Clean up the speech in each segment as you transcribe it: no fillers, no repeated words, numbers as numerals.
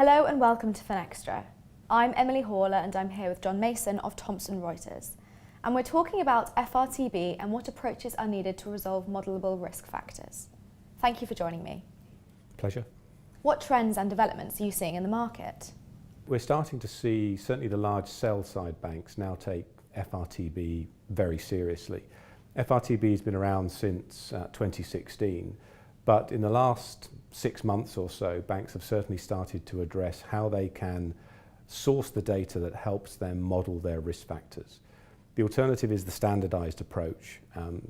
Hello and welcome to Finextra. I'm Emily Horler and I'm here with John Mason of Thomson Reuters. And we're talking about FRTB and what approaches are needed to resolve modelable risk factors. Thank you for joining me. Pleasure. What trends and developments are you seeing in the market? We're starting to see certainly the large sell-side banks now take FRTB very seriously. FRTB has been around since 2016, but in the last 6 months or so, banks have certainly started to address how they can source the data that helps them model their risk factors. The alternative is the standardised approach.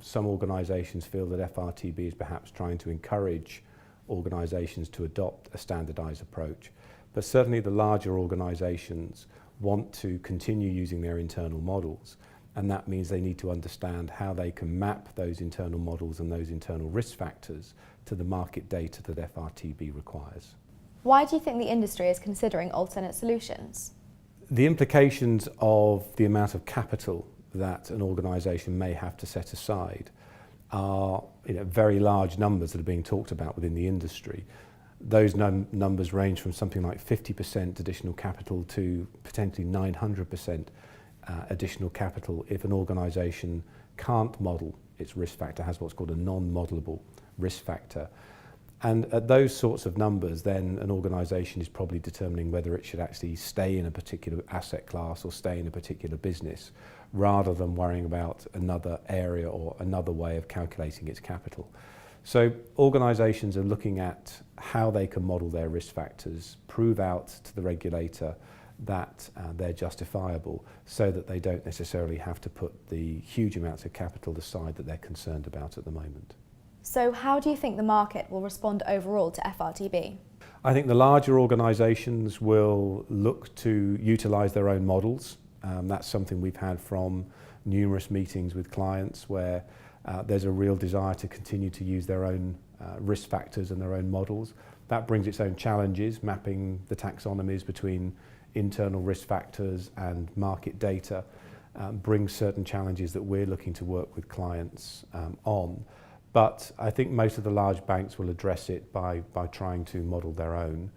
Some organisations feel that FRTB is perhaps trying to encourage organisations to adopt a standardised approach, but certainly the larger organisations want to continue using their internal models, and that means they need to understand how they can map those internal models and those internal risk factors to the market data that FRTB requires. Why do you think the industry is considering alternate solutions? The implications of the amount of capital that an organisation may have to set aside are very large numbers that are being talked about within the industry. Those numbers range from something like 50% additional capital to potentially 900% additional capital if an organisation can't model its risk factor, has what's called a non-modelable risk factor. And at those sorts of numbers, then an organisation is probably determining whether it should actually stay in a particular asset class or stay in a particular business, rather than worrying about another area or another way of calculating its capital. So organisations are looking at how they can model their risk factors, prove out to the regulator that they're justifiable, so that they don't necessarily have to put the huge amounts of capital aside that they're concerned about at the moment. So how do you think the market will respond overall to FRTB? I think the larger organisations will look to utilise their own models. That's something we've had from numerous meetings with clients where there's a real desire to continue to use their own risk factors and their own models. That brings its own challenges, mapping the taxonomies between internal risk factors and market data brings certain challenges that we're looking to work with clients on. But I think most of the large banks will address it by trying to model their own.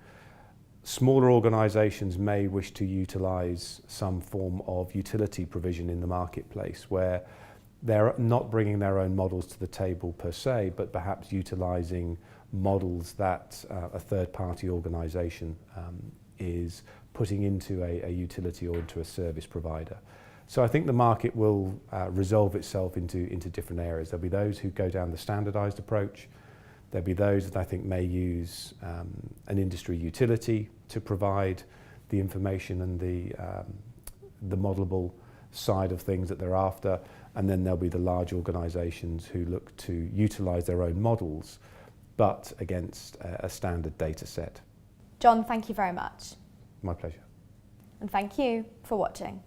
Smaller organisations may wish to utilise some form of utility provision in the marketplace where they're not bringing their own models to the table per se, but perhaps utilising models that a third-party organisation is putting into a utility or into a service provider. So I think the market will resolve itself into different areas. There'll be those who go down the standardised approach. There'll be those that I think may use an industry utility to provide the information and the modelable side of things that they're after. And then there'll be the large organisations who look to utilise their own models, but against a standard data set. John, thank you very much. My pleasure. And thank you for watching.